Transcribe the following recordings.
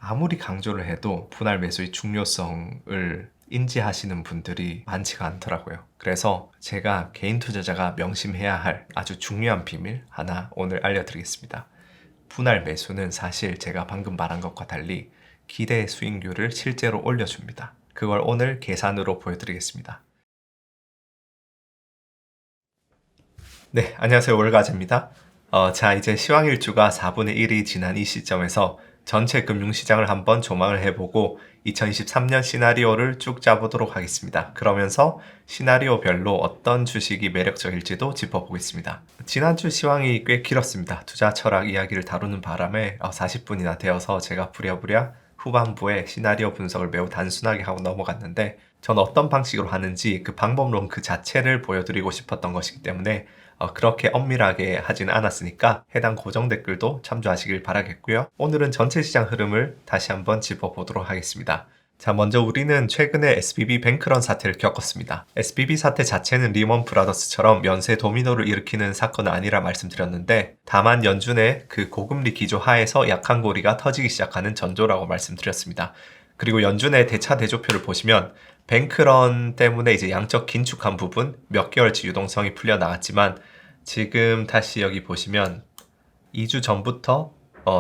아무리 강조를 해도 분할 매수의 중요성을 인지하시는 분들이 많지가 않더라고요. 그래서 제가 개인 투자자가 명심해야 할 아주 중요한 비밀 하나 오늘 알려드리겠습니다. 분할 매수는 사실 제가 방금 말한 것과 달리 기대 수익률을 실제로 올려줍니다. 그걸 오늘 계산으로 보여드리겠습니다. 네, 안녕하세요. 월가제입니다. 자, 이제 시황일주가 4분의 1이 지난 이 시점에서 전체 금융시장을 한번 조망을 해보고 2023년 시나리오를 쭉 짜보도록 하겠습니다. 그러면서 시나리오별로 어떤 주식이 매력적일지도 짚어보겠습니다. 지난주 시황이 꽤 길었습니다. 투자 철학 이야기를 다루는 바람에 40분이나 되어서 제가 부랴부랴 후반부에 시나리오 분석을 매우 단순하게 하고 넘어갔는데 전 어떤 방식으로 하는지 그 방법론 그 자체를 보여드리고 싶었던 것이기 때문에 그렇게 엄밀하게 하진 않았으니까 해당 고정 댓글도 참조하시길 바라겠고요. 오늘은 전체 시장 흐름을 다시 한번 짚어보도록 하겠습니다. 자, 먼저 우리는 최근에 SBB 뱅크런 사태를 겪었습니다. SBB 사태 자체는 리먼 브라더스처럼 연쇄 도미노를 일으키는 사건은 아니라 말씀드렸는데 다만 연준의 그 고금리 기조 하에서 약한 고리가 터지기 시작하는 전조라고 말씀드렸습니다. 그리고 연준의 대차 대조표를 보시면 뱅크런 때문에 이제 양적 긴축한 부분 몇 개월치 유동성이 풀려 나갔지만 지금 다시 여기 보시면 2주 전부터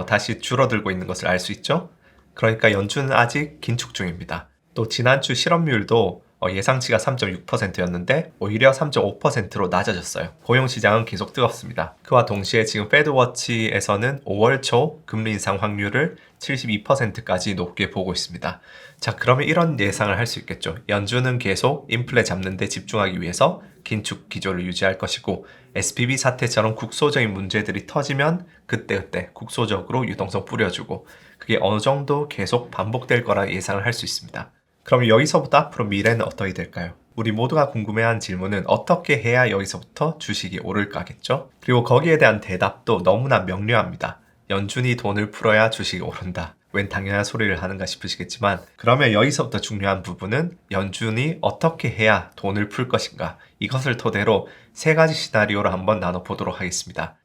다시 줄어들고 있는 것을 알 수 있죠. 그러니까 연준은 아직 긴축 중입니다. 또 지난주 실업률도 예상치가 3.6%였는데 오히려 3.5%로 낮아졌어요. 고용시장은 계속 뜨겁습니다. 그와 동시에 지금 패드워치에서는 5월 초 금리 인상 확률을 72%까지 높게 보고 있습니다. 자, 그러면 이런 예상을 할 수 있겠죠. 연준은 계속 인플레 잡는 데 집중하기 위해서 긴축 기조를 유지할 것이고 SBB 사태처럼 국소적인 문제들이 터지면 그때그때 국소적으로 유동성 뿌려주고 그게 어느 정도 계속 반복될 거라 예상을 할 수 있습니다. 그럼 여기서부터 앞으로 미래는 어떻게 될까요? 우리 모두가 궁금해하는 질문은 어떻게 해야 여기서부터 주식이 오를까겠죠? 그리고 거기에 대한 대답도 너무나 명료합니다. 연준이 돈을 풀어야 주식이 오른다. 웬 당연한 소리를 하는가 싶으시겠지만 그러면 여기서부터 중요한 부분은 연준이 어떻게 해야 돈을 풀 것인가 이것을 토대로 세 가지 시나리오를 한번 나눠보도록 하겠습니다.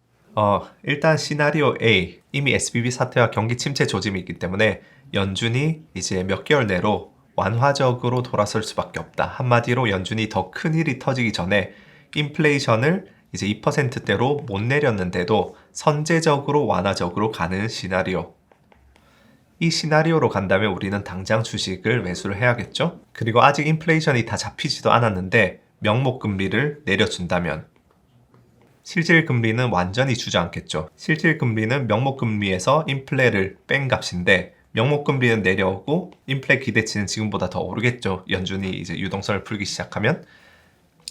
일단 시나리오 A, 이미 SBB 사태와 경기 침체 조짐이 있기 때문에 연준이 이제 몇 개월 내로 완화적으로 돌아설 수밖에 없다. 한마디로 연준이 더 큰 일이 터지기 전에 인플레이션을 이제 2%대로 못 내렸는데도 선제적으로 완화적으로 가는 시나리오. 이 시나리오로 간다면 우리는 당장 주식을 매수를 해야겠죠? 그리고 아직 인플레이션이 다 잡히지도 않았는데 명목금리를 내려준다면 실질 금리는 완전히 주저앉겠죠. 실질 금리는 명목금리에서 인플레를 뺀 값인데 명목금리는 내려오고 인플레 기대치는 지금보다 더 오르겠죠. 연준이 이제 유동성을 풀기 시작하면.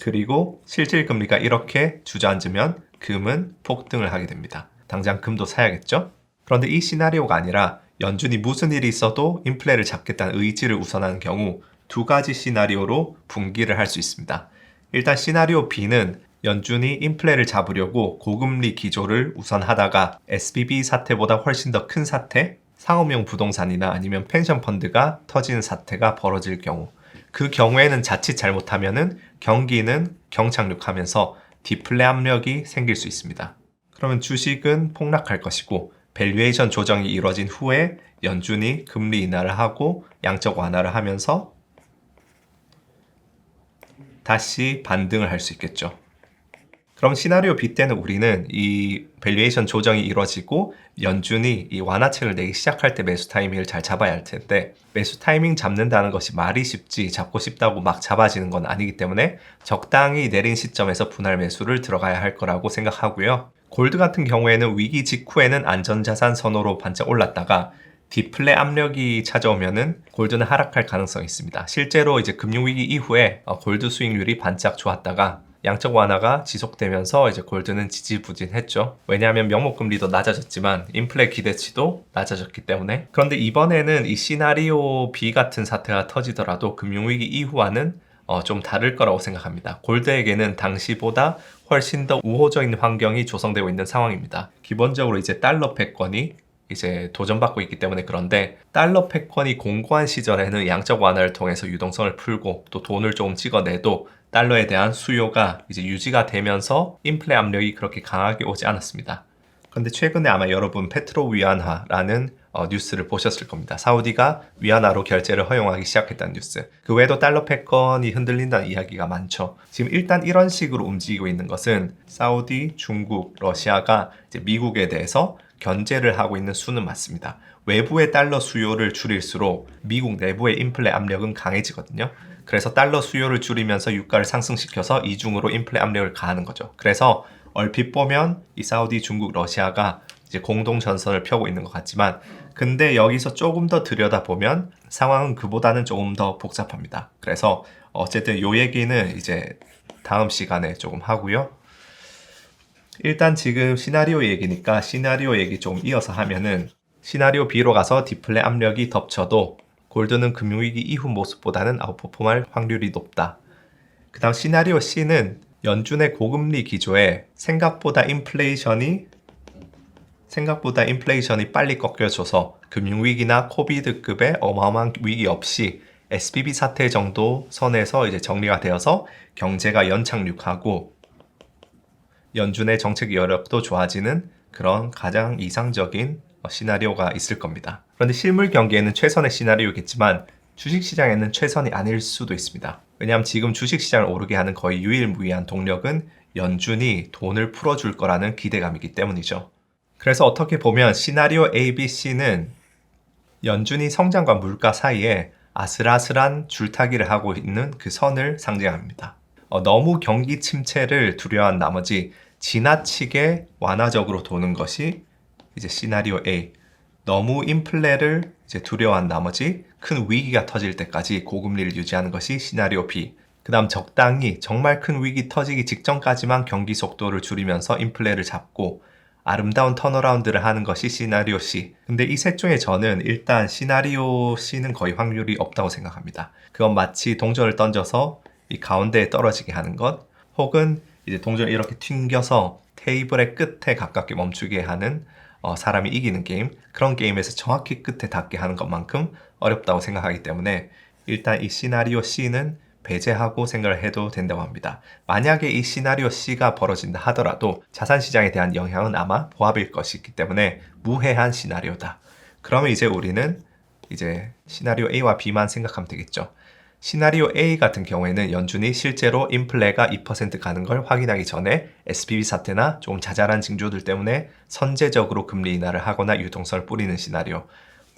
그리고 실질 금리가 이렇게 주저앉으면 금은 폭등을 하게 됩니다. 당장 금도 사야겠죠? 그런데 이 시나리오가 아니라 연준이 무슨 일이 있어도 인플레를 잡겠다는 의지를 우선하는 경우 두 가지 시나리오로 분기를 할 수 있습니다. 일단 시나리오 B는 연준이 인플레를 잡으려고 고금리 기조를 우선하다가 SBB 사태보다 훨씬 더 큰 사태, 상업용 부동산이나 아니면 펜션 펀드가 터지는 사태가 벌어질 경우 그 경우에는 자칫 잘못하면은 경기는 경착륙하면서 디플레 압력이 생길 수 있습니다. 그러면 주식은 폭락할 것이고 밸류에이션 조정이 이루어진 후에 연준이 금리 인하를 하고 양적 완화를 하면서 다시 반등을 할 수 있겠죠. 그럼 시나리오 B 때는 우리는 이 밸류에이션 조정이 이루어지고 연준이 이 완화책을 내기 시작할 때 매수 타이밍을 잘 잡아야 할 텐데 매수 타이밍 잡는다는 것이 말이 쉽지 잡고 싶다고 막 잡아지는 건 아니기 때문에 적당히 내린 시점에서 분할 매수를 들어가야 할 거라고 생각하고요. 골드 같은 경우에는 위기 직후에는 안전자산 선호로 반짝 올랐다가 디플레 압력이 찾아오면은 골드는 하락할 가능성이 있습니다. 실제로 이제 금융위기 이후에 골드 수익률이 반짝 좋았다가 양적 완화가 지속되면서 이제 골드는 지지부진했죠. 왜냐하면 명목금리도 낮아졌지만 인플레 기대치도 낮아졌기 때문에. 그런데 이번에는 이 시나리오 B 같은 사태가 터지더라도 금융위기 이후와는 좀 다를 거라고 생각합니다. 골드에게는 당시보다 훨씬 더 우호적인 환경이 조성되고 있는 상황입니다. 기본적으로 이제 달러 패권이 이제 도전받고 있기 때문에 그런데 달러 패권이 공고한 시절에는 양적 완화를 통해서 유동성을 풀고 또 돈을 조금 찍어내도 달러에 대한 수요가 이제 유지가 되면서 인플레 압력이 그렇게 강하게 오지 않았습니다. 그런데 최근에 아마 여러분 페트로 위안화라는 뉴스를 보셨을 겁니다. 사우디가 위안화로 결제를 허용하기 시작했다는 뉴스. 그 외에도 달러 패권이 흔들린다는 이야기가 많죠. 지금 일단 이런 식으로 움직이고 있는 것은 사우디, 중국, 러시아가 이제 미국에 대해서 견제를 하고 있는 수는 맞습니다. 외부의 달러 수요를 줄일수록 미국 내부의 인플레 압력은 강해지거든요. 그래서 달러 수요를 줄이면서 유가를 상승시켜서 이중으로 인플레 압력을 가하는 거죠. 그래서 얼핏 보면 이 사우디, 중국, 러시아가 이제 공동 전선을 펴고 있는 것 같지만 근데 여기서 조금 더 들여다보면 상황은 그보다는 조금 더 복잡합니다. 그래서 어쨌든 요 얘기는 이제 다음 시간에 조금 하고요. 일단 지금 시나리오 얘기니까 시나리오 얘기 좀 이어서 하면은 시나리오 B로 가서 디플레 압력이 덮쳐도 골드는 금융위기 이후 모습보다는 아웃퍼폼할 확률이 높다. 그 다음 시나리오 C는 연준의 고금리 기조에 생각보다 인플레이션이 빨리 꺾여줘서 금융위기나 코비드급의 어마어마한 위기 없이 SBB 사태 정도 선에서 이제 정리가 되어서 경제가 연착륙하고 연준의 정책 여력도 좋아지는 그런 가장 이상적인 시나리오가 있을 겁니다. 그런데 실물 경기에는 최선의 시나리오겠지만 주식시장에는 최선이 아닐 수도 있습니다. 왜냐하면 지금 주식시장을 오르게 하는 거의 유일무이한 동력은 연준이 돈을 풀어줄 거라는 기대감이기 때문이죠. 그래서 어떻게 보면 시나리오 A, B, C는 연준이 성장과 물가 사이에 아슬아슬한 줄타기를 하고 있는 그 선을 상징합니다. 너무 경기 침체를 두려워한 나머지 지나치게 완화적으로 도는 것이 이제 시나리오 A. 너무 인플레를 이제 두려워한 나머지 큰 위기가 터질 때까지 고금리를 유지하는 것이 시나리오 B. 그 다음 적당히 정말 큰 위기 터지기 직전까지만 경기 속도를 줄이면서 인플레를 잡고 아름다운 턴어라운드를 하는 것이 시나리오 C. 근데 이 셋 중에 저는 일단 시나리오 C는 거의 확률이 없다고 생각합니다. 그건 마치 동전을 던져서 이 가운데에 떨어지게 하는 것, 혹은 이제 동전을 이렇게 튕겨서 테이블의 끝에 가깝게 멈추게 하는 사람이 이기는 게임, 그런 게임에서 정확히 끝에 닿게 하는 것만큼 어렵다고 생각하기 때문에 일단 이 시나리오 C는 배제하고 생각을 해도 된다고 합니다. 만약에 이 시나리오 C가 벌어진다 하더라도 자산시장에 대한 영향은 아마 보합일 것이기 때문에 무해한 시나리오다. 그러면 이제 우리는 이제 시나리오 A와 B만 생각하면 되겠죠. 시나리오 A 같은 경우에는 연준이 실제로 인플레가 2% 가는 걸 확인하기 전에 SBB 사태나 좀 자잘한 징조들 때문에 선제적으로 금리 인하를 하거나 유동성을 뿌리는 시나리오.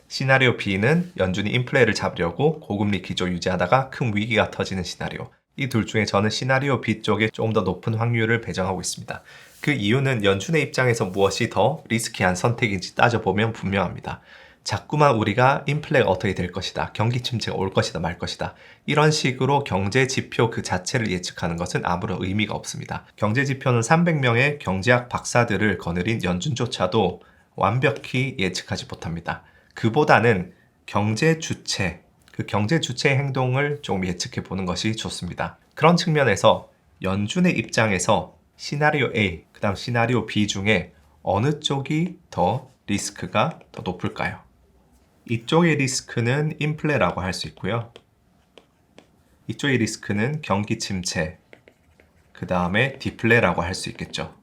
시나리오 B는 연준이 인플레를 잡으려고 고금리 기조 유지하다가 큰 위기가 터지는 시나리오. 이 둘 중에 저는 시나리오 B 쪽에 조금 더 높은 확률을 배정하고 있습니다. 그 이유는 연준의 입장에서 무엇이 더 리스키한 선택인지 따져보면 분명합니다. 자꾸만 우리가 인플레가 어떻게 될 것이다, 경기 침체가 올 것이다 말 것이다, 이런 식으로 경제 지표 그 자체를 예측하는 것은 아무런 의미가 없습니다. 경제 지표는 300명의 경제학 박사들을 거느린 연준조차도 완벽히 예측하지 못합니다. 그보다는 경제 주체, 그 경제 주체의 행동을 좀 예측해 보는 것이 좋습니다. 그런 측면에서 연준의 입장에서 시나리오 A, 그 다음 시나리오 B 중에 어느 쪽이 더 리스크가 더 높을까요? 이쪽의 리스크는 인플레라고 할 수 있고요. 이쪽의 리스크는 경기 침체, 그 다음에 디플레라고 할 수 있겠죠.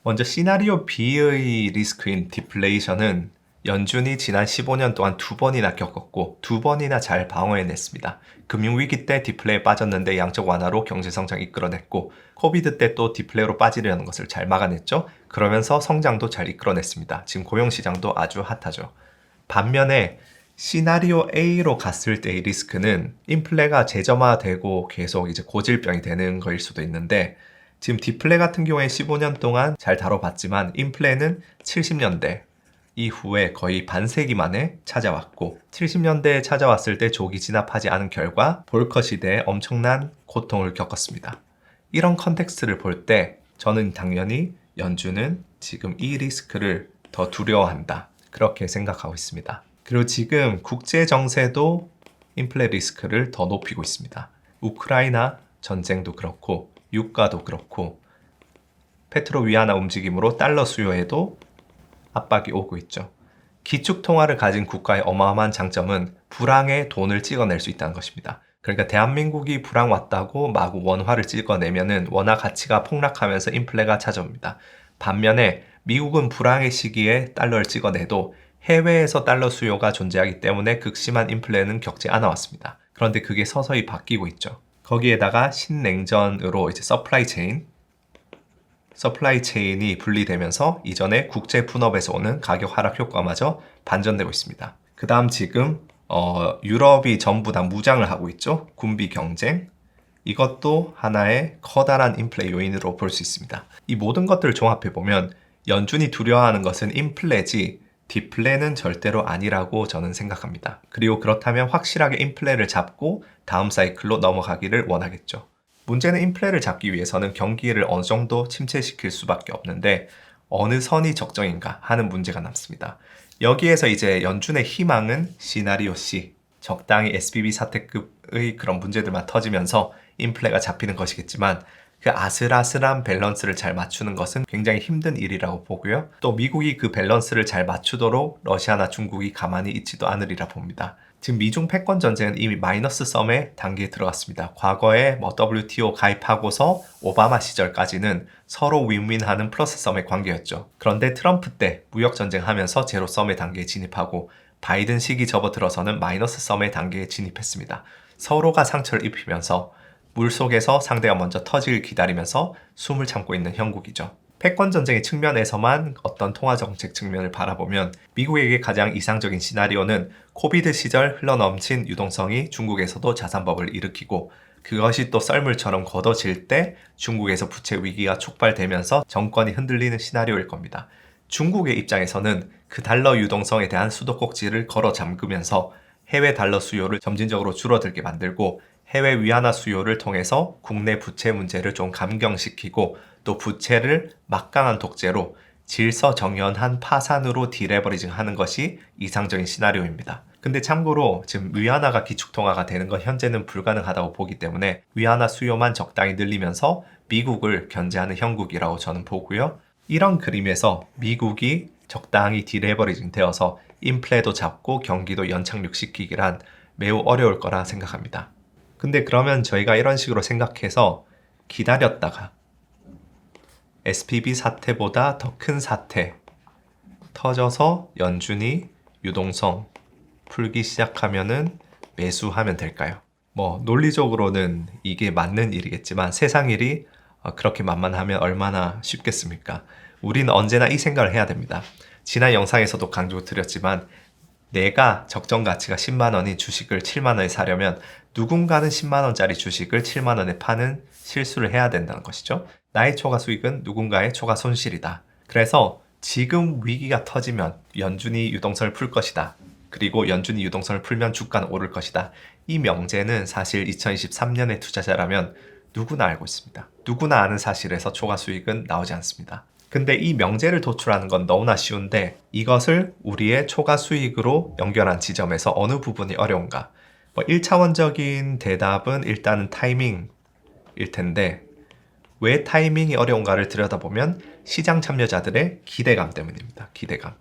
먼저 시나리오 B의 리스크인 디플레이션은 연준이 지난 15년 동안 2번이나 겪었고 2번이나 잘 방어해냈습니다. 금융위기 때 디플레에 빠졌는데 양적 완화로 경제성장 이끌어냈고 코비드 때 또 디플레로 빠지려는 것을 잘 막아냈죠. 그러면서 성장도 잘 이끌어냈습니다. 지금 고용시장도 아주 핫하죠. 반면에 시나리오 A로 갔을 때의 리스크는 인플레가 재점화되고 계속 이제 고질병이 되는 거일 수도 있는데 지금 디플레 같은 경우에 15년 동안 잘 다뤄봤지만 인플레는 70년대 이후에 거의 반세기 만에 찾아왔고 70년대에 찾아왔을 때 조기 진압하지 않은 결과 볼커 시대에 엄청난 고통을 겪었습니다. 이런 컨텍스트를 볼 때 저는 당연히 연준은 지금 이 리스크를 더 두려워한다, 그렇게 생각하고 있습니다. 그리고 지금 국제 정세도 인플레 리스크를 더 높이고 있습니다. 우크라이나 전쟁도 그렇고 유가도 그렇고 페트로 위안화 움직임으로 달러 수요에도 압박이 오고 있죠. 기축통화를 가진 국가의 어마어마한 장점은 불황에 돈을 찍어낼 수 있다는 것입니다. 그러니까 대한민국이 불황 왔다고 마구 원화를 찍어내면은 원화 가치가 폭락하면서 인플레가 찾아옵니다. 반면에 미국은 불황의 시기에 달러를 찍어내도 해외에서 달러 수요가 존재하기 때문에 극심한 인플레는 겪지 않아 왔습니다. 그런데 그게 서서히 바뀌고 있죠. 거기에다가 신냉전으로 이제 서플라이 체인이 분리되면서 이전에 국제 분업에서 오는 가격 하락 효과마저 반전되고 있습니다. 그 다음 지금 유럽이 전부 다 무장을 하고 있죠. 군비 경쟁. 이것도 하나의 커다란 인플레 요인으로 볼 수 있습니다. 이 모든 것들을 종합해보면 연준이 두려워하는 것은 인플레지 디플레는 절대로 아니라고 저는 생각합니다. 그리고 그렇다면 확실하게 인플레를 잡고 다음 사이클로 넘어가기를 원하겠죠. 문제는 인플레를 잡기 위해서는 경기를 어느 정도 침체시킬 수밖에 없는데 어느 선이 적정인가 하는 문제가 남습니다. 여기에서 이제 연준의 희망은 시나리오 C, 적당히 SBB 사태급의 그런 문제들만 터지면서 인플레가 잡히는 것이겠지만 그 아슬아슬한 밸런스를 잘 맞추는 것은 굉장히 힘든 일이라고 보고요. 또 미국이 그 밸런스를 잘 맞추도록 러시아나 중국이 가만히 있지도 않으리라 봅니다. 지금 미중 패권 전쟁은 이미 마이너스 썸의 단계에 들어갔습니다. 과거에 WTO 가입하고서 오바마 시절까지는 서로 윈윈하는 플러스 썸의 관계였죠. 그런데 트럼프 때 무역 전쟁하면서 제로 썸의 단계에 진입하고 바이든 시기 접어들어서는 마이너스 썸의 단계에 진입했습니다. 서로가 상처를 입히면서 물속에서 상대가 먼저 터지길 기다리면서 숨을 참고 있는 형국이죠. 패권 전쟁의 측면에서만 어떤 통화 정책 측면을 바라보면 미국에게 가장 이상적인 시나리오는 코비드 시절 흘러넘친 유동성이 중국에서도 자산버블을 일으키고 그것이 또 썰물처럼 걷어질 때 중국에서 부채 위기가 촉발되면서 정권이 흔들리는 시나리오일 겁니다. 중국의 입장에서는 그 달러 유동성에 대한 수도꼭지를 걸어 잠그면서 해외 달러 수요를 점진적으로 줄어들게 만들고 해외 위안화 수요를 통해서 국내 부채 문제를 좀 감경시키고 또 부채를 막강한 독재로 질서정연한 파산으로 디레버리징 하는 것이 이상적인 시나리오입니다. 근데 참고로 지금 위안화가 기축통화가 되는 건 현재는 불가능하다고 보기 때문에 위안화 수요만 적당히 늘리면서 미국을 견제하는 형국이라고 저는 보고요. 이런 그림에서 미국이 적당히 디레버리징 되어서 인플레도 잡고 경기도 연착륙시키기란 매우 어려울 거라 생각합니다. 근데 그러면 저희가 이런 식으로 생각해서 기다렸다가 SBB 사태보다 더 큰 사태 터져서 연준이 유동성 풀기 시작하면은 매수하면 될까요? 논리적으로는 이게 맞는 일이겠지만 세상 일이 그렇게 만만하면 얼마나 쉽겠습니까? 우리는 언제나 이 생각을 해야 됩니다. 지난 영상에서도 강조드렸지만 내가 적정 가치가 10만 원인 주식을 7만 원에 사려면 누군가는 10만 원짜리 주식을 7만 원에 파는 실수를 해야 된다는 것이죠. 나의 초과 수익은 누군가의 초과 손실이다. 그래서 지금 위기가 터지면 연준이 유동성을 풀 것이다. 그리고 연준이 유동성을 풀면 주가는 오를 것이다. 이 명제는 사실 2023년의 투자자라면 누구나 알고 있습니다. 누구나 아는 사실에서 초과 수익은 나오지 않습니다. 근데 이 명제를 도출하는 건 너무나 쉬운데 이것을 우리의 초과 수익으로 연결한 지점에서 어느 부분이 어려운가? 1차원적인 대답은 일단은 타이밍일 텐데 왜 타이밍이 어려운가를 들여다보면 시장 참여자들의 기대감 때문입니다. 기대감.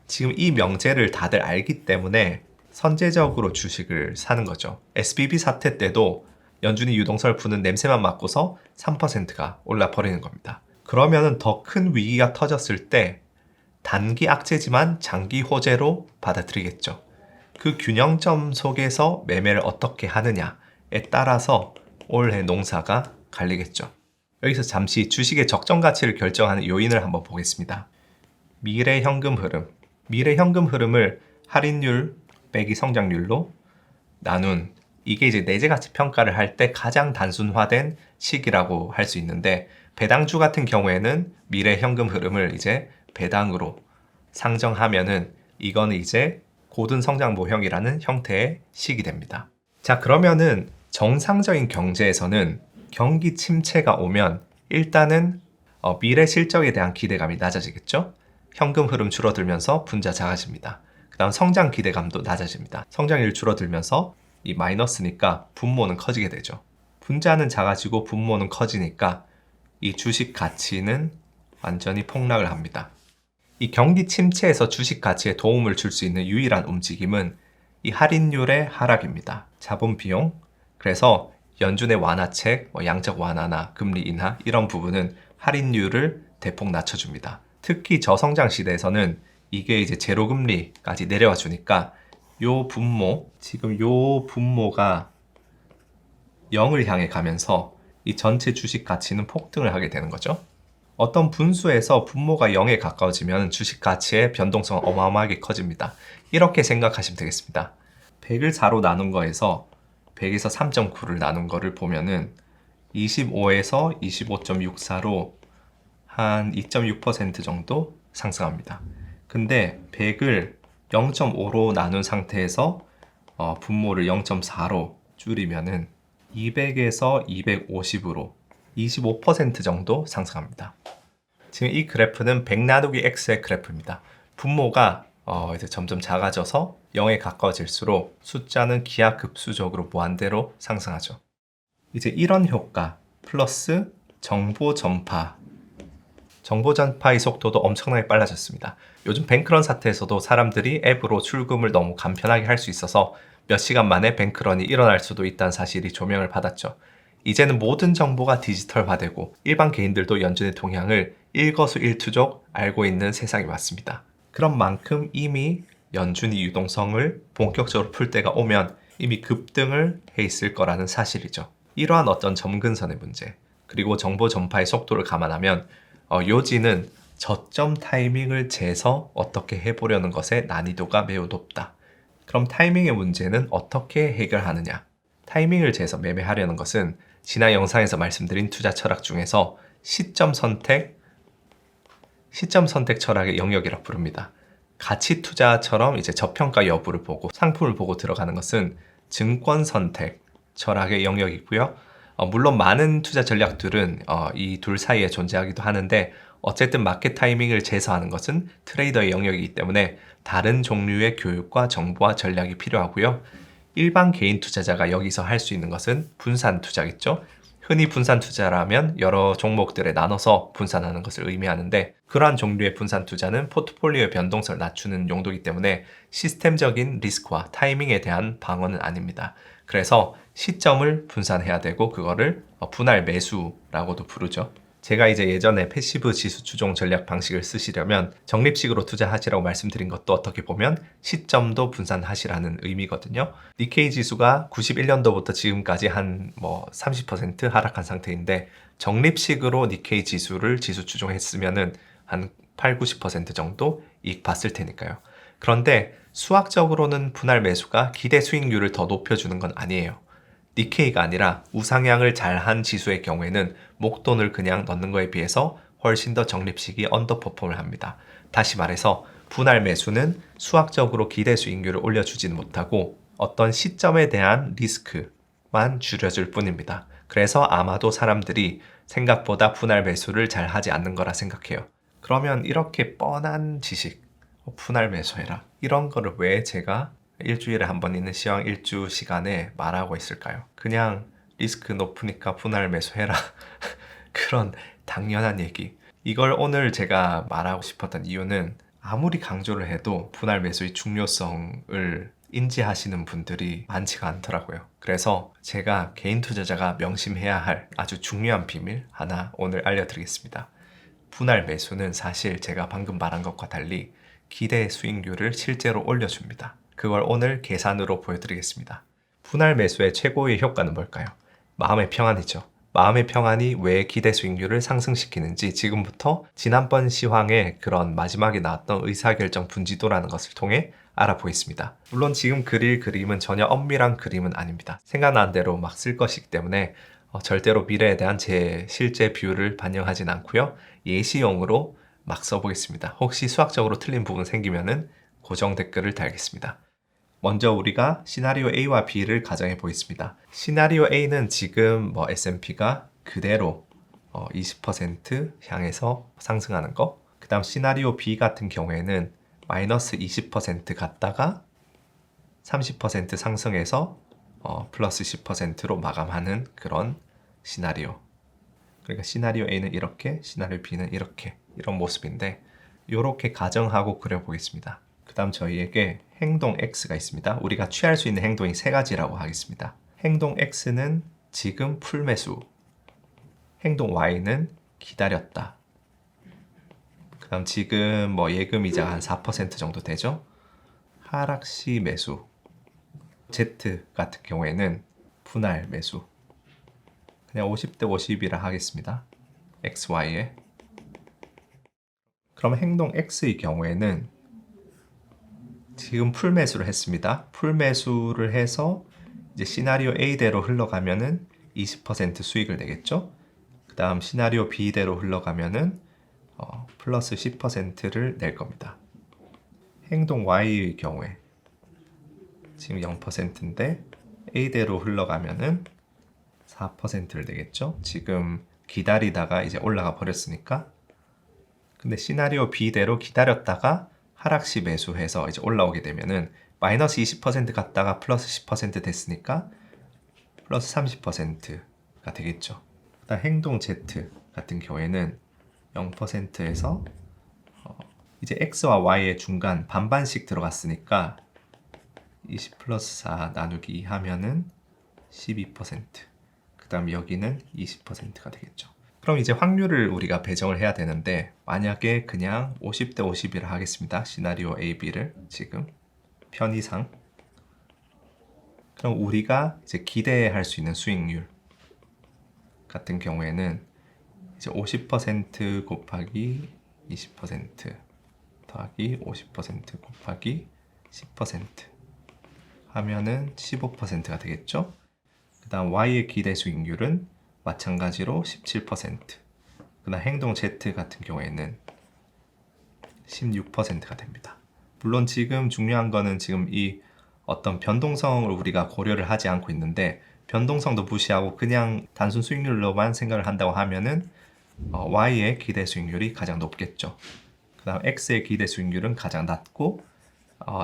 지금 이 명제를 다들 알기 때문에 선제적으로 주식을 사는 거죠. SBB 사태 때도 연준이 유동성을 푸는 냄새만 맡고서 3%가 올라버리는 겁니다. 그러면은 더 큰 위기가 터졌을 때 단기 악재지만 장기 호재로 받아들이겠죠. 그 균형점 속에서 매매를 어떻게 하느냐에 따라서 올해 농사가 갈리겠죠. 여기서 잠시 주식의 적정 가치를 결정하는 요인을 한번 보겠습니다. 미래 현금 흐름. 미래 현금 흐름을 할인율 빼기 성장률로 나눈 이게 이제 내재 가치 평가를 할 때 가장 단순화된 식이라고 할 수 있는데 배당주 같은 경우에는 미래 현금 흐름을 이제 배당으로 상정하면은 이거는 이제 고든 성장 모형이라는 형태의 식이 됩니다. 자, 그러면은 정상적인 경제에서는 경기 침체가 오면 일단은 미래 실적에 대한 기대감이 낮아지겠죠? 현금 흐름 줄어들면서 분자 작아집니다. 그 다음 성장 기대감도 낮아집니다. 성장률 줄어들면서 이 마이너스니까 분모는 커지게 되죠. 분자는 작아지고 분모는 커지니까 이 주식 가치는 완전히 폭락을 합니다. 이 경기 침체에서 주식 가치에 도움을 줄 수 있는 유일한 움직임은 이 할인율의 하락입니다. 자본 비용. 그래서 연준의 완화책, 양적 완화나 금리 인하 이런 부분은 할인율을 대폭 낮춰줍니다. 특히 저성장 시대에서는 이게 이제 제로금리까지 내려와 주니까 요 분모, 지금 요 분모가 0을 향해 가면서 이 전체 주식 가치는 폭등을 하게 되는 거죠. 어떤 분수에서 분모가 0에 가까워지면 주식 가치의 변동성은 어마어마하게 커집니다. 이렇게 생각하시면 되겠습니다. 100을 4로 나눈 거에서 100에서 3.9를 나눈 거를 보면은 25에서 25.64로 한 2.6% 정도 상승합니다. 근데 100을 0.5로 나눈 상태에서 분모를 0.4로 줄이면은 200에서 250으로 25% 정도 상승합니다. 지금 이 그래프는 100 나누기 x의 그래프입니다. 분모가 이제 점점 작아져서 0에 가까워질수록 숫자는 기하급수적으로 무한대로 상승하죠. 이제 이런 효과 플러스 정보 전파의 속도도 엄청나게 빨라졌습니다. 요즘 뱅크런 사태에서도 사람들이 앱으로 출금을 너무 간편하게 할 수 있어서 몇 시간 만에 뱅크런이 일어날 수도 있다는 사실이 조명을 받았죠. 이제는 모든 정보가 디지털화되고 일반 개인들도 연준의 동향을 일거수일투족 알고 있는 세상이 왔습니다. 그런 만큼 이미 연준이 유동성을 본격적으로 풀 때가 오면 이미 급등을 해 있을 거라는 사실이죠. 이러한 어떤 점근선의 문제, 그리고 정보 전파의 속도를 감안하면 요지는 저점 타이밍을 재서 어떻게 해보려는 것의 난이도가 매우 높다. 그럼 타이밍의 문제는 어떻게 해결하느냐? 타이밍을 재서 매매하려는 것은 지난 영상에서 말씀드린 투자 철학 중에서 시점 선택 철학의 영역이라 부릅니다. 가치 투자처럼 이제 저평가 여부를 보고 상품을 보고 들어가는 것은 증권 선택 철학의 영역이고요. 물론 많은 투자 전략들은 이 둘 사이에 존재하기도 하는데 어쨌든 마켓 타이밍을 재서하는 것은 트레이더의 영역이기 때문에 다른 종류의 교육과 정보와 전략이 필요하고요. 일반 개인 투자자가 여기서 할 수 있는 것은 분산 투자겠죠. 흔히 분산 투자라면 여러 종목들에 나눠서 분산하는 것을 의미하는데 그러한 종류의 분산 투자는 포트폴리오의 변동성을 낮추는 용도이기 때문에 시스템적인 리스크와 타이밍에 대한 방어는 아닙니다. 그래서 시점을 분산해야 되고 그거를 분할 매수라고도 부르죠. 제가 이제 예전에 패시브 지수 추종 전략 방식을 쓰시려면 적립식으로 투자하시라고 말씀드린 것도 어떻게 보면 시점도 분산하시라는 의미거든요. 니케이 지수가 91년도부터 지금까지 한 30% 하락한 상태인데 적립식으로 니케이 지수를 지수 추종했으면은 한 8, 90% 정도 이익 봤을 테니까요. 그런데 수학적으로는 분할 매수가 기대 수익률을 더 높여주는 건 아니에요. 니케이가 아니라 우상향을 잘한 지수의 경우에는 목돈을 그냥 넣는 거에 비해서 훨씬 더 적립식이 언더퍼폼을 합니다. 다시 말해서 분할 매수는 수학적으로 기대 수익률을 올려주지는 못하고 어떤 시점에 대한 리스크만 줄여줄 뿐입니다. 그래서 아마도 사람들이 생각보다 분할 매수를 잘 하지 않는 거라 생각해요. 그러면 이렇게 뻔한 지식, 분할 매수해라. 이런 거를 왜 제가 일주일에 한 번 있는 시황 일주 시간에 말하고 있을까요? 그냥 리스크 높으니까 분할 매수해라. 그런 당연한 얘기. 이걸 오늘 제가 말하고 싶었던 이유는 아무리 강조를 해도 분할 매수의 중요성을 인지하시는 분들이 많지가 않더라고요. 그래서 제가 개인 투자자가 명심해야 할 아주 중요한 비밀 하나 오늘 알려드리겠습니다. 분할 매수는 사실 제가 방금 말한 것과 달리 기대 수익률을 실제로 올려줍니다. 그걸 오늘 계산으로 보여드리겠습니다. 분할 매수의 최고의 효과는 뭘까요? 마음의 평안이죠. 마음의 평안이 왜 기대 수익률을 상승시키는지 지금부터 지난번 시황에 그런 마지막에 나왔던 의사결정 분지도라는 것을 통해 알아보겠습니다. 물론 지금 그릴 그림은 전혀 엄밀한 그림은 아닙니다. 생각난 대로 막 쓸 것이기 때문에 절대로 미래에 대한 제 실제 뷰를 반영하진 않고요. 예시용으로 막 써보겠습니다. 혹시 수학적으로 틀린 부분 생기면은 고정 댓글을 달겠습니다. 먼저 우리가 시나리오 A와 B를 가정해 보겠습니다. 시나리오 A는 지금 S&P가 그대로 20% 향해서 상승하는 거. 그 다음 시나리오 B 같은 경우에는 마이너스 20% 갔다가 30% 상승해서 플러스 10%로 마감하는 그런 시나리오. 그러니까 시나리오 A는 이렇게, 시나리오 B는 이렇게, 이런 모습인데 이렇게 가정하고 그려보겠습니다. 그 다음 저희에게 행동 X가 있습니다. 우리가 취할 수 있는 행동이 세 가지라고 하겠습니다. 행동 X는 지금 풀매수, 행동 Y는 기다렸다, 그 그다음 지금 뭐 예금 이자가 한 4% 정도 되죠. 하락 시 매수. Z 같은 경우에는 분할 매수. 그냥 50대 50이라 하겠습니다. XY에. 그럼 행동 X의 경우에는 지금 풀 매수를 했습니다. 풀 매수를 해서 이제 시나리오 A대로 흘러가면은 20% 수익을 내겠죠. 그 다음 시나리오 B대로 흘러가면은 플러스 10%를 낼 겁니다. 행동 Y의 경우에 지금 0%인데 A대로 흘러가면은 4%를 내겠죠. 지금 기다리다가 이제 올라가 버렸으니까. 근데 시나리오 B대로 기다렸다가 하락시 매수해서 이제 올라오게 되면은 마이너스 20% 갔다가 플러스 10% 됐으니까 플러스 30%가 되겠죠. 그다음 행동 Z 같은 경우에는 0%에서 이제 X와 Y의 중간 반반씩 들어갔으니까 20 플러스 4 나누기 2 하면은 12%. 그 다음 여기는 20%가 되겠죠. 그럼 이제 확률을 우리가 배정을 해야 되는데 만약에 그냥 50대 50이라 하겠습니다. 시나리오 A, B를 지금 편의상. 그럼 우리가 이제 기대할 수 있는 수익률 같은 경우에는 이제 50% 곱하기 20% 더하기 50% 곱하기 10% 하면은 15%가 되겠죠. 그 다음 Y의 기대 수익률은 마찬가지로 17%. 그 다음 행동 Z 같은 경우에는 16%가 됩니다. 물론 지금 중요한 거는 지금 이 어떤 변동성을 우리가 고려를 하지 않고 있는데 변동성도 무시하고 그냥 단순 수익률로만 생각을 한다고 하면은 Y의 기대 수익률이 가장 높겠죠. 그 다음 X의 기대 수익률은 가장 낮고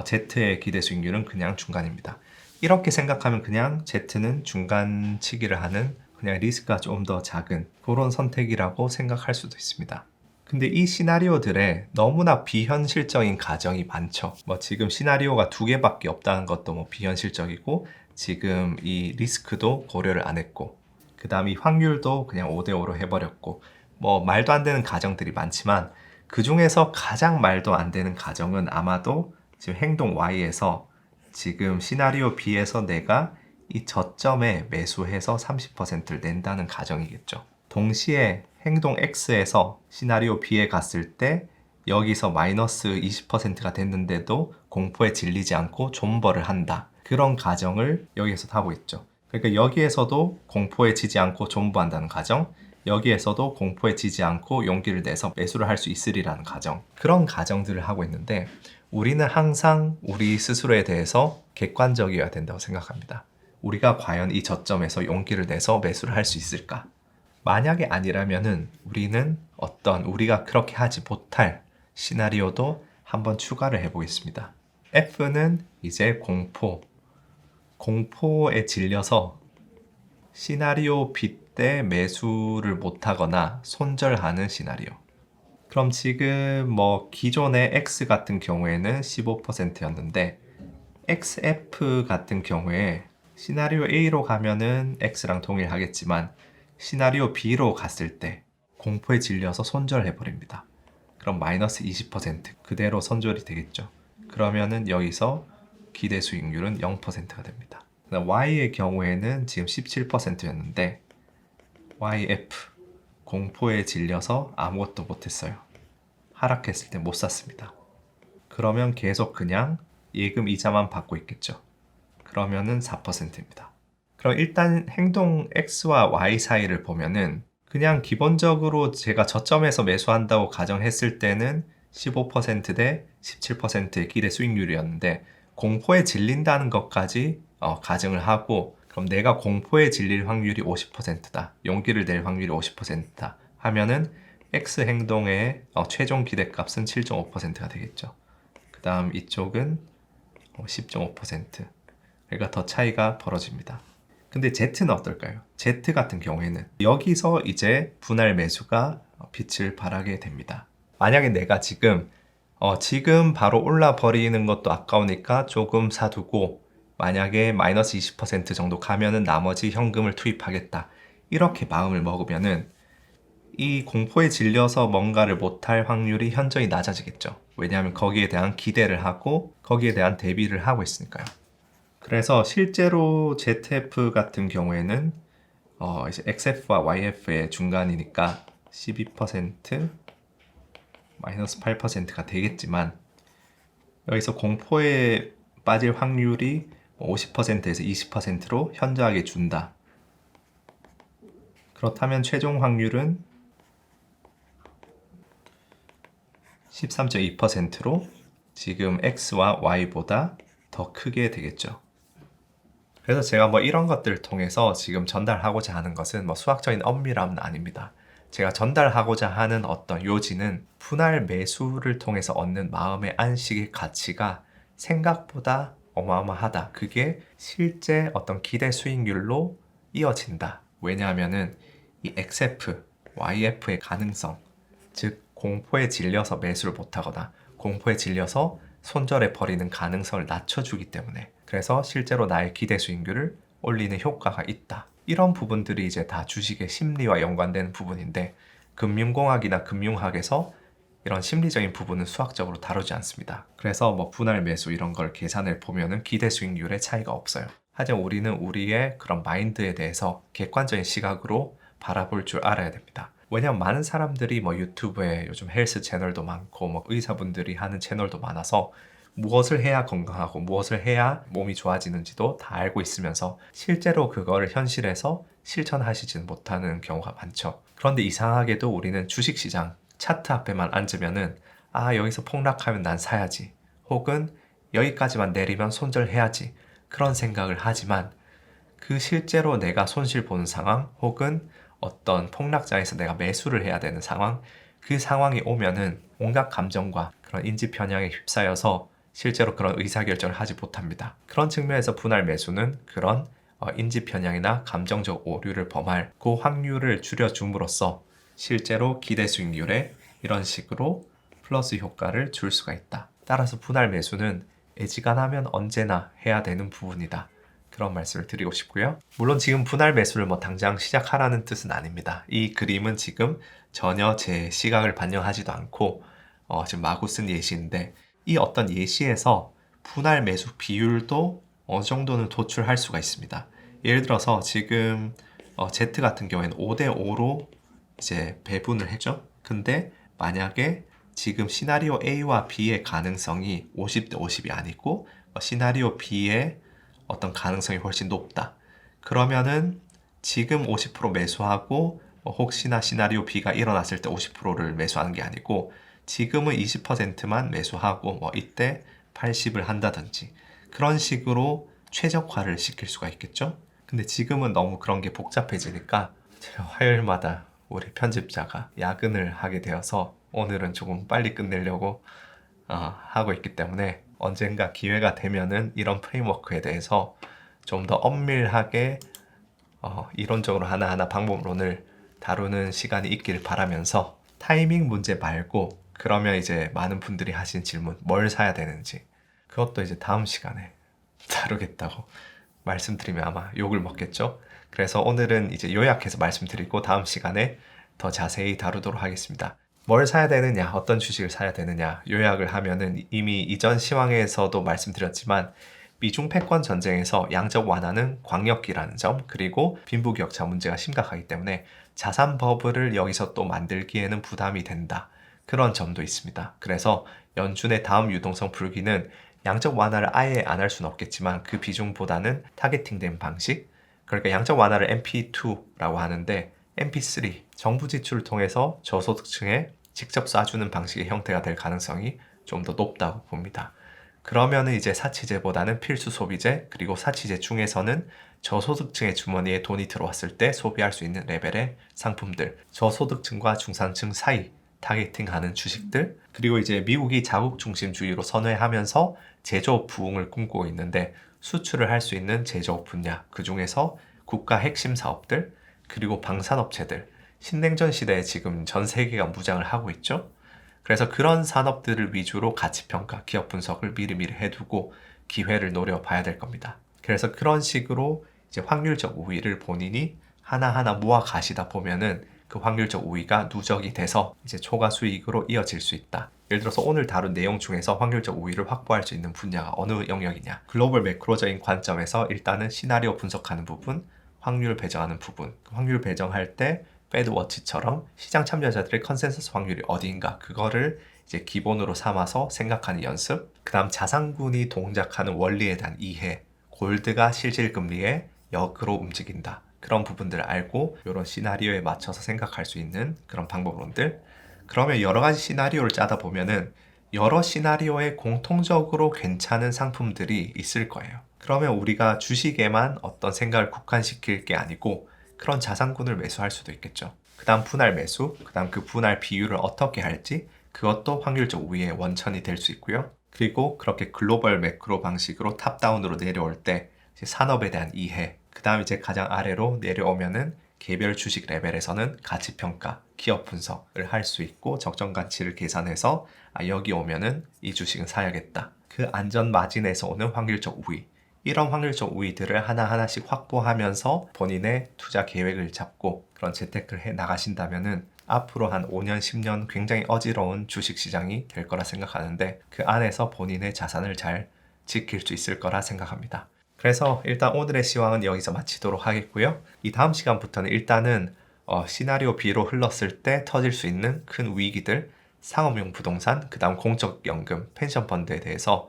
Z의 기대 수익률은 그냥 중간입니다. 이렇게 생각하면 그냥 Z는 중간치기를 하는 그냥 리스크가 좀 더 작은 그런 선택이라고 생각할 수도 있습니다. 근데 이 시나리오들에 너무나 비현실적인 가정이 많죠. 뭐 지금 시나리오가 2개밖에 없다는 것도 뭐 비현실적이고 지금 이 리스크도 고려를 안 했고 그 다음 이 확률도 그냥 5대5로 해버렸고 뭐 말도 안 되는 가정들이 많지만 그 중에서 가장 말도 안 되는 가정은 아마도 지금 행동 Y에서 지금 시나리오 B에서 내가 이 저점에 매수해서 30%를 낸다는 가정이겠죠. 동시에 행동 X에서 시나리오 B에 갔을 때 여기서 마이너스 20%가 됐는데도 공포에 질리지 않고 존버를 한다. 그런 가정을 여기에서 하고 있죠. 그러니까 여기에서도 공포에 지지 않고 존버한다는 가정, 여기에서도 공포에 지지 않고 용기를 내서 매수를 할 수 있으리라는 가정, 그런 가정들을 하고 있는데 우리는 항상 우리 스스로에 대해서 객관적이어야 된다고 생각합니다. 우리가 과연 이 저점에서 용기를 내서 매수를 할 수 있을까? 만약에 아니라면은 우리는 어떤 우리가 그렇게 하지 못할 시나리오도 한번 추가를 해보겠습니다. F는 이제 공포에 질려서 시나리오 B 때 매수를 못하거나 손절하는 시나리오. 그럼 지금 뭐 기존의 X 같은 경우에는 15%였는데 XF 같은 경우에 시나리오 A로 가면은 X랑 동일하겠지만 시나리오 B로 갔을 때 공포에 질려서 손절해버립니다. 그럼 마이너스 20% 그대로 손절이 되겠죠. 그러면은 여기서 기대 수익률은 0%가 됩니다. Y의 경우에는 지금 17%였는데 YF 공포에 질려서 아무것도 못했어요. 하락했을 때 못 샀습니다. 그러면 계속 그냥 예금 이자만 받고 있겠죠. 그러면은 4%입니다. 그럼 일단 행동 X와 Y 사이를 보면은 그냥 기본적으로 제가 저점에서 매수한다고 가정했을 때는 15%대 17%의 기대 수익률이었는데 공포에 질린다는 것까지 가정을 하고 그럼 내가 공포에 질릴 확률이 50%다. 용기를 낼 확률이 50%다. 하면은 X 행동의 최종 기대값은 7.5%가 되겠죠. 그 다음 이쪽은 10.5%. 그러니까 더 차이가 벌어집니다. 근데 Z는 어떨까요? Z 같은 경우에는 여기서 이제 분할 매수가 빛을 발하게 됩니다. 만약에 내가 지금 바로 올라 버리는 것도 아까우니까 조금 사두고 만약에 마이너스 20% 정도 가면은 나머지 현금을 투입하겠다. 이렇게 마음을 먹으면은 이 공포에 질려서 뭔가를 못할 확률이 현저히 낮아지겠죠. 왜냐하면 거기에 대한 기대를 하고 거기에 대한 대비를 하고 있으니까요. 그래서 실제로 ZF 같은 경우에는 이제 XF와 YF의 중간이니까 12% 마이너스 8%가 되겠지만 여기서 공포에 빠질 확률이 50%에서 20%로 현저하게 준다. 그렇다면 최종 확률은 13.2%로 지금 X와 Y보다 더 크게 되겠죠. 그래서 제가 이런 것들을 통해서 지금 전달하고자 하는 것은 수학적인 엄밀함은 아닙니다. 제가 전달하고자 하는 어떤 요지는 분할 매수를 통해서 얻는 마음의 안식의 가치가 생각보다 어마어마하다. 그게 실제 어떤 기대 수익률로 이어진다. 왜냐하면은 이 XF, YF의 가능성, 즉 공포에 질려서 매수를 못하거나 공포에 질려서 손절해 버리는 가능성을 낮춰주기 때문에 그래서 실제로 나의 기대 수익률을 올리는 효과가 있다. 이런 부분들이 이제 다 주식의 심리와 연관되는 부분인데 금융공학이나 금융학에서 이런 심리적인 부분은 수학적으로 다루지 않습니다. 그래서 분할 매수 이런 걸 계산을 보면은 기대 수익률의 차이가 없어요. 하지만 우리는 우리의 그런 마인드에 대해서 객관적인 시각으로 바라볼 줄 알아야 됩니다. 왜냐면 많은 사람들이 유튜브에 요즘 헬스 채널도 많고 의사분들이 하는 채널도 많아서 무엇을 해야 건강하고 무엇을 해야 몸이 좋아지는지도 다 알고 있으면서 실제로 그거를 현실에서 실천하시지는 못하는 경우가 많죠. 그런데 이상하게도 우리는 주식시장 차트 앞에만 앉으면은 여기서 폭락하면 난 사야지 혹은 여기까지만 내리면 손절해야지 그런 생각을 하지만 그 실제로 내가 손실 보는 상황 혹은 어떤 폭락장에서 내가 매수를 해야 되는 상황 그 상황이 오면은 온갖 감정과 그런 인지 편향에 휩싸여서 실제로 그런 의사결정을 하지 못합니다. 그런 측면에서 분할 매수는 그런 인지 편향이나 감정적 오류를 범할 그 확률을 줄여줌으로써 실제로 기대 수익률에 이런 식으로 플러스 효과를 줄 수가 있다. 따라서 분할 매수는 애지간하면 언제나 해야 되는 부분이다. 그런 말씀을 드리고 싶고요. 물론 지금 분할 매수를 당장 시작하라는 뜻은 아닙니다. 이 그림은 지금 전혀 제 시각을 반영하지도 않고 지금 마구 쓴 예시인데 이 어떤 예시에서 분할 매수 비율도 어느 정도는 도출할 수가 있습니다. 예를 들어서 지금 Z 같은 경우에는 5대5로 이제 배분을 했죠. 근데 만약에 지금 시나리오 A와 B의 가능성이 50대 50이 아니고 시나리오 B의 어떤 가능성이 훨씬 높다. 그러면은 지금 50% 매수하고 혹시나 시나리오 B가 일어났을 때 50%를 매수하는 게 아니고 지금은 20%만 매수하고 이때 80을 한다든지 그런 식으로 최적화를 시킬 수가 있겠죠. 근데 지금은 너무 그런 게 복잡해지니까 제가 화요일마다 우리 편집자가 야근을 하게 되어서 오늘은 조금 빨리 끝내려고 하고 있기 때문에 언젠가 기회가 되면은 이런 프레임워크에 대해서 좀 더 엄밀하게 이론적으로 하나하나 방법론을 다루는 시간이 있길 바라면서 타이밍 문제 말고 그러면 이제 많은 분들이 하신 질문 뭘 사야 되는지 그것도 이제 다음 시간에 다루겠다고 말씀드리면 아마 욕을 먹겠죠. 그래서 오늘은 이제 요약해서 말씀드리고 다음 시간에 더 자세히 다루도록 하겠습니다. 뭘 사야 되느냐, 어떤 주식을 사야 되느냐 요약을 하면은 이미 이전 시황에서도 말씀드렸지만 미중 패권 전쟁에서 양적 완화는 광역기라는 점 그리고 빈부격차 문제가 심각하기 때문에 자산 버블을 여기서 또 만들기에는 부담이 된다. 그런 점도 있습니다. 그래서 연준의 다음 유동성 풀기는 양적 완화를 아예 안 할 수는 없겠지만 그 비중보다는 타겟팅된 방식 그러니까 양적 완화를 MP2라고 하는데 MP3 정부 지출을 통해서 저소득층에 직접 쏴주는 방식의 형태가 될 가능성이 좀 더 높다고 봅니다. 그러면은 이제 사치제보다는 필수 소비재 그리고 사치제 중에서는 저소득층의 주머니에 돈이 들어왔을 때 소비할 수 있는 레벨의 상품들 저소득층과 중산층 사이 타겟팅하는 주식들 그리고 이제 미국이 자국 중심주의로 선회하면서 제조업 부흥을 꿈꾸고 있는데 수출을 할 수 있는 제조업 분야 그 중에서 국가 핵심 사업들 그리고 방산업체들 신냉전 시대에 지금 전 세계가 무장을 하고 있죠. 그래서 그런 산업들을 위주로 가치평가, 기업 분석을 미리미리 해두고 기회를 노려봐야 될 겁니다. 그래서 그런 식으로 이제 확률적 우위를 본인이 하나하나 모아 가시다 보면은 그 확률적 우위가 누적이 돼서 이제 초과 수익으로 이어질 수 있다. 예를 들어서 오늘 다룬 내용 중에서 확률적 우위를 확보할 수 있는 분야가 어느 영역이냐. 글로벌 매크로적인 관점에서 일단은 시나리오 분석하는 부분, 확률 배정하는 부분. 확률 배정할 때 패드워치처럼 시장 참여자들의 컨센서스 확률이 어디인가 그거를 이제 기본으로 삼아서 생각하는 연습. 그 다음 자산군이 동작하는 원리에 대한 이해. 골드가 실질금리의 역으로 움직인다. 그런 부분들을 알고 이런 시나리오에 맞춰서 생각할 수 있는 그런 방법론들. 그러면 여러 가지 시나리오를 짜다 보면은 여러 시나리오에 공통적으로 괜찮은 상품들이 있을 거예요. 그러면 우리가 주식에만 어떤 생각을 국한시킬 게 아니고 그런 자산군을 매수할 수도 있겠죠. 그 다음 분할 매수, 그 다음 그 분할 비율을 어떻게 할지 그것도 확률적 우위의 원천이 될 수 있고요. 그리고 그렇게 글로벌 매크로 방식으로 탑다운으로 내려올 때 산업에 대한 이해, 그 다음 이제 가장 아래로 내려오면은 개별 주식 레벨에서는 가치평가, 기업 분석을 할 수 있고 적정 가치를 계산해서 여기 오면은 이 주식은 사야겠다. 그 안전 마진에서 오는 확률적 우위. 이런 확률적 우위들을 하나하나씩 확보하면서 본인의 투자 계획을 잡고 그런 재테크를 해 나가신다면은 앞으로 한 5년, 10년 굉장히 어지러운 주식 시장이 될 거라 생각하는데 그 안에서 본인의 자산을 잘 지킬 수 있을 거라 생각합니다. 그래서 일단 오늘의 시황은 여기서 마치도록 하겠고요. 이 다음 시간부터는 일단은 시나리오 B로 흘렀을 때 터질 수 있는 큰 위기들, 상업용 부동산, 그 다음 공적연금, 펜션펀드에 대해서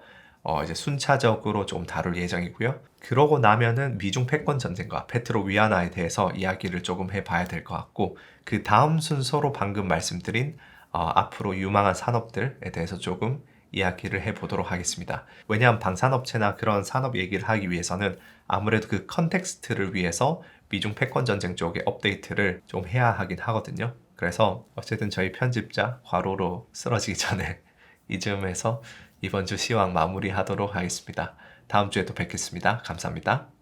이제 순차적으로 좀 다룰 예정이고요. 그러고 나면은 미중 패권 전쟁과 페트로 위아나에 대해서 이야기를 조금 해봐야 될 것 같고 그 다음 순서로 방금 말씀드린 앞으로 유망한 산업들에 대해서 조금 이야기를 해보도록 하겠습니다. 왜냐하면 방산업체나 그런 산업 얘기를 하기 위해서는 아무래도 그 컨텍스트를 위해서 미중 패권 전쟁 쪽의 업데이트를 좀 해야 하긴 하거든요. 그래서 어쨌든 저희 편집자 과로로 쓰러지기 전에 이쯤에서 이번 주 시황 마무리하도록 하겠습니다. 다음 주에 또 뵙겠습니다. 감사합니다.